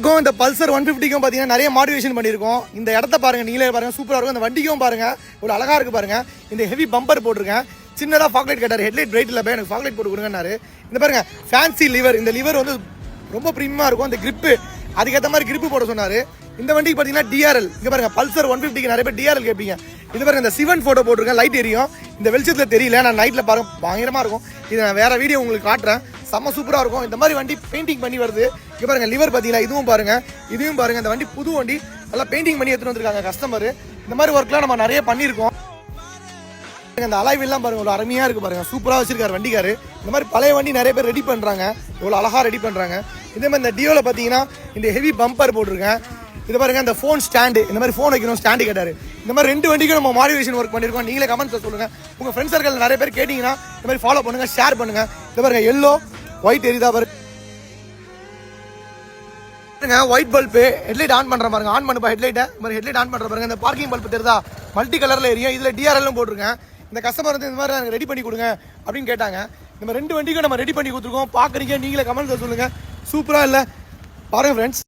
இந்த பல்சர் 150க்கும் பார்த்தீங்கன்னா நிறைய மாடிஃபிகேஷன் பண்ணியிருக்கோம். இந்த இடத்த பாருங்க, நீங்களே பாருங்க, சூப்பராக இருக்கும். இந்த வண்டிக்கும் பாருங்க, ஒரு அழகா இருக்கு பாருங்க. இந்த ஹெவி பம்பர் போட்டிருக்கேன். சின்னதாக ஃபாக்லைட் கேட்டார், ஹெட்லைட் பிரைட் இல்லை, எனக்கு ஃபாக்லைட் போட்டு கொடுங்கன்னாரு. இந்த பாருங்க ஃபேன்சி லிவர், இந்த லிவர் வந்து ரொம்ப ப்ரீமியமாக இருக்கும். அந்த கிரிப்பு அதுக்கேற்ற மாதிரி கிரிப்பு போட சொன்னார். இந்த வண்டிக்கு பார்த்தீங்கன்னா டிஆர்எல், இங்கே பாருங்க பல்சர் 150க்கு நிறைய பேர் டிஆர்எல் கேட்பீங்க. இது பாருங்க இந்த சிவன் ஃபோட்டோ போட்டிருக்கேன், லைட் எரியும். இந்த வெளிச்சத்தில் தெரியல, நான் நைட்டில் பாருங்க பயங்கரமாக இருக்கும். இதை நான் வேற வீடியோ உங்களுக்கு காட்டுறேன், செம்ம சூப்பராக இருக்கும். இந்த மாதிரி வண்டி பெயிண்டிங் பண்ணி வருது. இங்கே பாருங்க லிவர் பார்த்தீங்களா, இதுவும் பாருங்க, இதையும் பாருங்க. இந்த வண்டி புது வண்டி, நல்லா பெயிண்டிங் பண்ணி எடுத்துட்டு வந்திருக்காங்க கஸ்டமர். இந்த மாதிரி ஒர்க்லாம் நம்ம நிறைய பண்ணியிருக்கோம். அந்த அலைவெல்லாம் பாருங்க, ஒரு அருமையாக இருக்கு பாருங்க, சூப்பராக வச்சிருக்காரு வண்டிக்காரு. இந்த மாதிரி பழைய வண்டி நிறைய பேர் ரெடி பண்ணுறாங்க, எவ்வளோ அழகாக ரெடி பண்ணுறாங்க. இதே மாதிரி இந்த டியோவில் பார்த்தீங்கன்னா இந்த ஹெவி பம்பர் போட்டிருக்கேன். இது பாருங்க இந்த ஃபோன் ஸ்டாண்டு, இந்த மாதிரி ஃபோன் வைக்கணும் ஸ்டாண்டு கேட்டார். இந்த மாதிரி 2 வண்டிக்கும் நம்ம மாடிஃபிகேஷன் ஒர்க் பண்ணியிருக்கோம். நீங்களே கமெண்ட்ஸில் சொல்லுங்கள். உங்கள் ஃப்ரெண்ட்ஸ் சர்க்கிள் நிறைய பேர் கேட்டிங்கன்னா இந்த மாதிரி ஃபாலோ பண்ணுங்கள், ஷேர் பண்ணுங்கள். இது பாருங்க எல்லோ ஒயிட் எரிதா பாருங்க, ஒயிட் பல்பு ஹெட்லைட் ஆன் பண்ணுற பாருங்க, ஆன் பண்ணுப்பா ஹெட்லைட்டை. இந்த மாதிரி ஹெட்லைட் ஆன் பண்ணுற பாருங்க. இந்த பார்க்கிங் பல்பு தெரியுதா, மல்டி கலரில் எரியும். இதில் டிஆர்எல்லும் போட்டிருக்கேன். இந்த கஸ்டமர் வந்து இந்த மாதிரி எனக்கு ரெடி பண்ணி கொடுங்க அப்படின்னு கேட்டாங்க. நம்ம 2 வண்டிக்கும் நம்ம ரெடி பண்ணி கொடுத்துருக்கோம். பார்க்குறீங்க, நீங்களே கமெண்ட்ஸில் சொல்லுங்கள். சூப்பராக இல்லை பாருங்கள் ஃப்ரெண்ட்ஸ்.